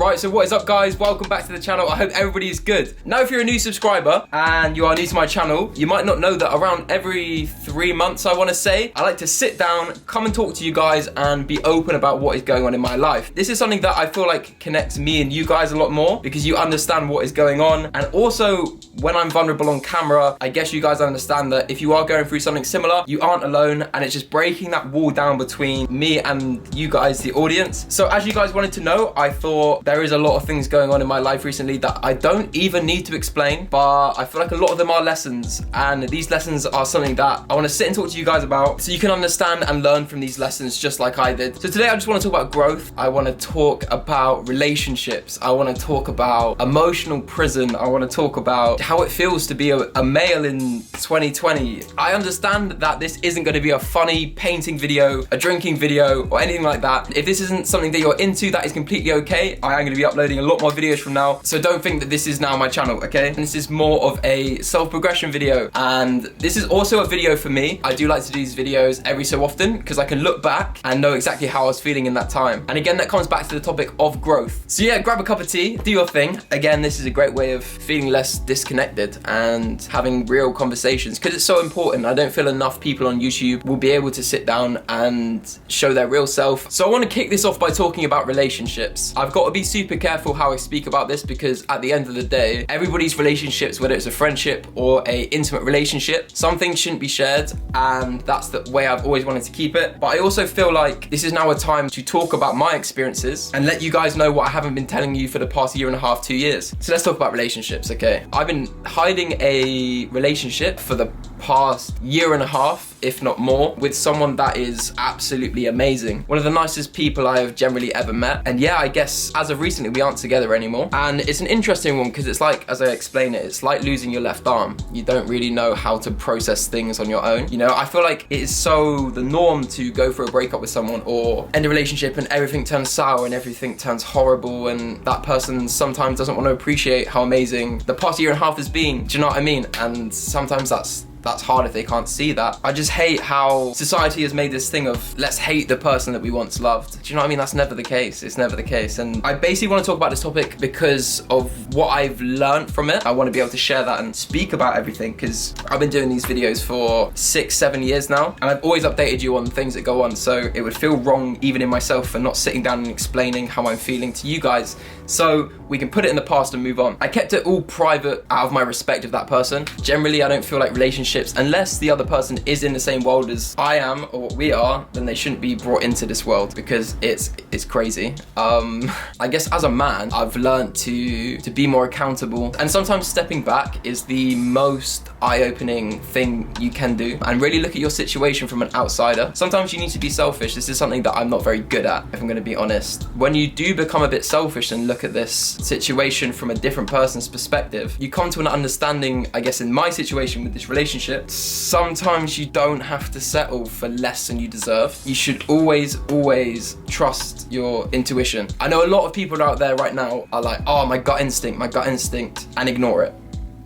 Right, so what is up guys? Welcome back to the channel. I hope everybody is good. Now if you're a new subscriber and you are new to my channel, you might not know that around every 3 months, I want to say, I like to sit down, come and talk to you guys and be open about what is going on in my life. This is something that I feel like connects me and you guys a lot more because you understand what is going on. And also when I'm vulnerable on camera, I guess you guys understand that if you are going through something similar, you aren't alone, and it's just breaking that wall down between me and you guys, the audience. So as you guys wanted to know, I thought there is a lot of things going on in my life recently that I don't even need to explain, but I feel like a lot of them are lessons, and these lessons are something that I want to sit and talk to you guys about so you can understand and learn from these lessons just like I did. So today I just want to talk about growth. I want to talk about relationships. I want to talk about emotional prison. I want to talk about how it feels to be a male in 2020. I understand that this isn't going to be a funny painting video, a drinking video, or anything like that. If this isn't something that you're into, that is completely okay. I am going to be uploading a lot more videos from now, so don't think that this is now my channel, okay? And this is more of a self-progression video, and this is also a video for me. I do like to do these videos every so often because I can look back and know exactly how I was feeling in that time. And again, that comes back to the topic of growth. So yeah, grab a cup of tea, do your thing. Again, this is a great way of feeling less disconnected and having real conversations because it's so important. I don't feel enough people on YouTube will be able to sit down and show their real self. So I want to kick this off by talking about relationships. I've got to be super careful how I speak about this because at the end of the day, everybody's relationships, whether it's a friendship or a intimate relationship, some things shouldn't be shared, and that's the way I've always wanted to keep it. But I also feel like this is now a time to talk about my experiences and let you guys know what I haven't been telling you for the past 1.5 to 2 years. So let's talk about relationships, okay? I've been hiding a relationship for the past 1.5 years, if not more, with someone that is absolutely amazing. One of the nicest people I have generally ever met. And yeah, I guess as of recently, we aren't together anymore. And it's an interesting one because it's like, as I explain it, it's like losing your left arm. You don't really know how to process things on your own. You know, I feel like it is so the norm to go for a breakup with someone or end a relationship and everything turns sour and everything turns horrible, and that person sometimes doesn't want to appreciate how amazing the past 1.5 years has been. Do you know what I mean? And sometimes that's hard if they can't see that. I just hate how society has made this thing of let's hate the person that we once loved. Do you know what I mean? That's never the case. It's never the case. And I basically want to talk about this topic because of what I've learned from it. I want to be able to share that and speak about everything because I've been doing these videos for 6-7 years now, and I've always updated you on things that go on, so it would feel wrong even in myself for not sitting down and explaining how I'm feeling to you guys so we can put it in the past and move on. I kept it all private out of my respect of that person. Generally, I don't feel like relationships, unless the other person is in the same world as I am or what we are, then they shouldn't be brought into this world because it's crazy. I guess as a man, I've learned to be more accountable, and sometimes stepping back is the most eye-opening thing you can do and really look at your situation from an outsider. Sometimes you need to be selfish. This is something that I'm not very good at, if I'm going to be honest. When you do become a bit selfish and look at this situation from a different person's perspective, you come to an understanding, I guess in my situation with this relationship, sometimes you don't have to settle for less than you deserve. You should always trust your intuition. I know a lot of people out there right now are like, oh, my gut instinct, and ignore it.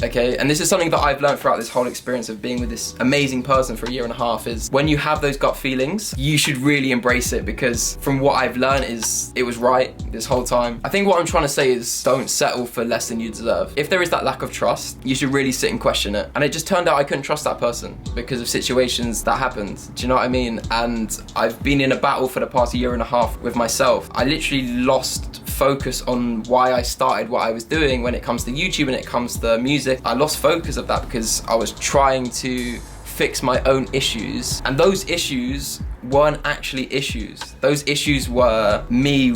Okay, and this is something that I've learned throughout this whole experience of being with this amazing person for 1.5 years, is when you have those gut feelings, you should really embrace it, because from what I've learned is it was right this whole time. I think what I'm trying to say is don't settle for less than you deserve. If there is that lack of trust, you should really sit and question it. And it just turned out I couldn't trust that person because of situations that happened. Do you know what I mean? And I've been in a battle for the past 1.5 years with myself. I literally lost focus on why I started what I was doing when it comes to YouTube and it comes to music. I lost focus of that because I was trying to fix my own issues, and those issues weren't actually issues. Those issues were me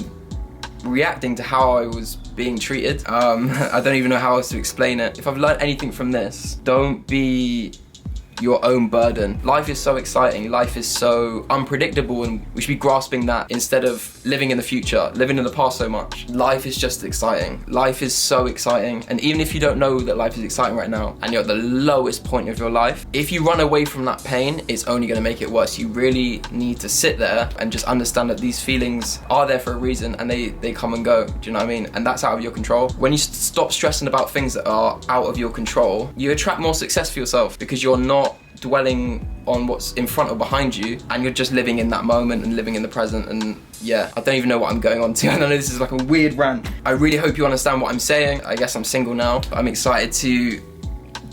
reacting to how I was being treated. I don't even know how else to explain it. If I've learned anything from this, don't be your own burden. Life is so exciting, life is so unpredictable, and we should be grasping that instead of living in the future, living in the past so much. Life is just exciting. Life is so exciting, and even if you don't know that life is exciting right now and you're at the lowest point of your life, if you run away from that pain, it's only going to make it worse. You really need to sit there and just understand that these feelings are there for a reason, and they come and go. Do you know what I mean? And that's out of your control. When you stop stressing about things that are out of your control, you attract more success for yourself because you're not dwelling on what's in front or behind you, and you're just living in that moment and living in the present, and yeah, I don't even know what I'm going on to. I know this is like a weird rant. I really hope you understand what I'm saying. I guess I'm single now. I'm excited to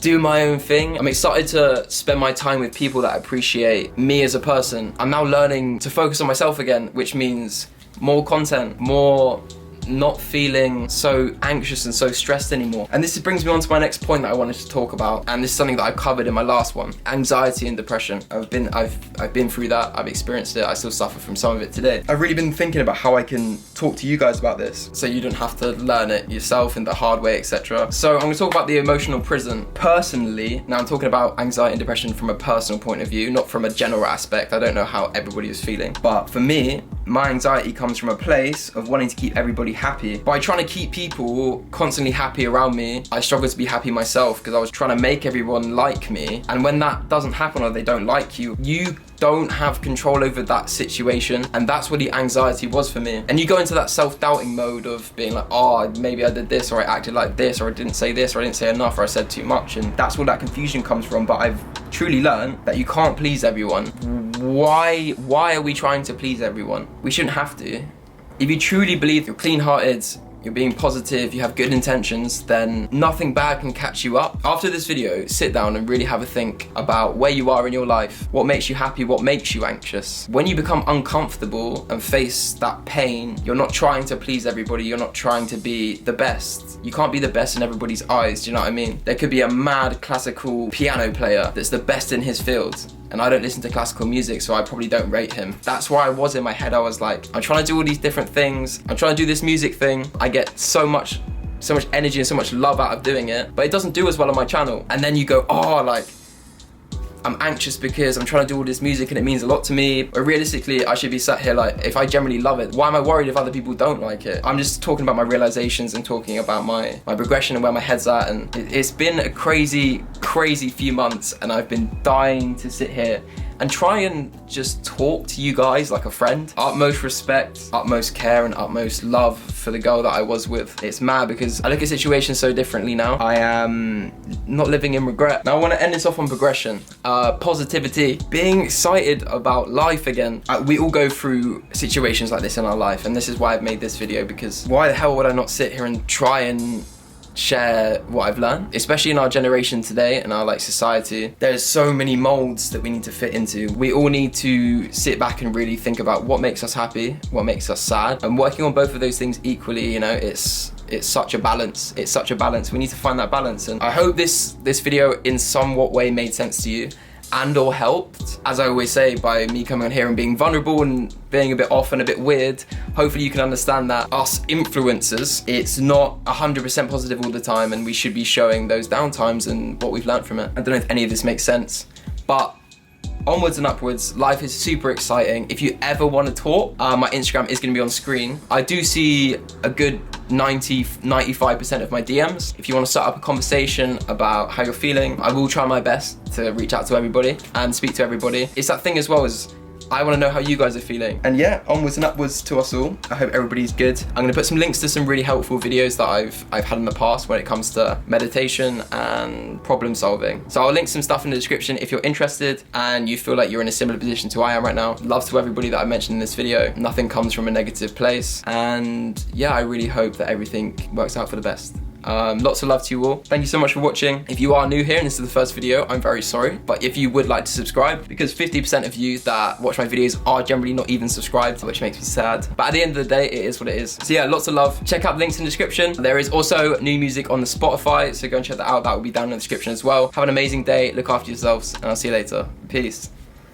do my own thing. I'm excited to spend my time with people that appreciate me as a person. I'm now learning to focus on myself again, which means more content, more not feeling so anxious and so stressed anymore. And this brings me on to my next point that I wanted to talk about, and this is something that I covered in my last one: anxiety and depression. I've been through that. I've experienced it. I still suffer from some of it today. I've really been thinking about how I can talk to you guys about this so you don't have to learn it yourself in the hard way, etc. So I'm going to talk about the emotional prison personally. Now I'm talking about anxiety and depression from a personal point of view, not from a general aspect. I don't know how everybody is feeling, but for me, my anxiety comes from a place of wanting to keep everybody happy. By trying to keep people constantly happy around me, I struggle to be happy myself because I was trying to make everyone like me. And when that doesn't happen or they don't like you, you don't have control over that situation. And that's what the anxiety was for me. And you go into that self-doubting mode of being like, oh, maybe I did this, or I acted like this, or I didn't say this, or I didn't say enough, or I said too much. And that's where that confusion comes from. But I've truly learned that you can't please everyone. Why are we trying to please everyone? We shouldn't have to. If you truly believe you're clean-hearted, you're being positive, you have good intentions, then nothing bad can catch you up. After this video, sit down and really have a think about where you are in your life, what makes you happy, what makes you anxious. When you become uncomfortable and face that pain, you're not trying to please everybody, you're not trying to be the best. You can't be the best in everybody's eyes, do you know what I mean? There could be a mad classical piano player that's the best in his field, and I don't listen to classical music, so I probably don't rate him. That's where I was in my head. I was like, I'm trying to do all these different things. I'm trying to do this music thing. I get so much energy and so much love out of doing it, but it doesn't do as well on my channel. And then you go, oh, like, I'm anxious because I'm trying to do all this music and it means a lot to me. But realistically, I should be sat here like, if I generally love it, why am I worried if other people don't like it? I'm just talking about my realizations and talking about my progression and where my head's at. And it's been a crazy few months, and I've been dying to sit here and try and just talk to you guys like a friend. Utmost respect, utmost care, and utmost love for the girl that I was with. It's mad because I look at situations so differently now. I am not living in regret. Now I want to end this off on progression, positivity, being excited about life again. We all go through situations like this in our life, and this is why I've made this video, because why the hell would I not sit here and try and share what I've learned, especially in our generation today, in our like society. There's so many molds that we need to fit into. We all need to sit back and really think about what makes us happy, what makes us sad, and working on both of those things equally. You know, it's such a balance. It's such a balance. We need to find that balance, and I hope this video in somewhat way made sense to you and or helped. As I always say, by me coming on here and being vulnerable and being a bit off and a bit weird, hopefully you can understand that us influencers, it's not 100% positive all the time, and we should be showing those downtimes and what we've learned from it. I don't know if any of this makes sense, but onwards and upwards. Life is super exciting. If you ever want to talk, my Instagram is going to be on screen. I do see a good 95% of my DMs. If you want to start up a conversation about how you're feeling, I will try my best to reach out to everybody and speak to everybody. It's that thing as well as I want to know how you guys are feeling. And yeah, onwards and upwards to us all. I hope everybody's good. I'm going to put some links to some really helpful videos that I've had in the past when it comes to meditation and problem solving. So I'll link some stuff in the description if you're interested and you feel like you're in a similar position to I am right now. Love to everybody that I mentioned in this video. Nothing comes from a negative place. And yeah, I really hope that everything works out for the best. Lots of love to you all. Thank you so much for watching. If you are new here and this is the first video, I'm very sorry. But if you would like to subscribe, because 50% of you that watch my videos are generally not even subscribed, which makes me sad. But at the end of the day, it is what it is. So yeah, lots of love. Check out the links in the description. There is also new music on the Spotify, so go and check that out. That will be down in the description as well. Have an amazing day. Look after yourselves, and I'll see you later. Peace.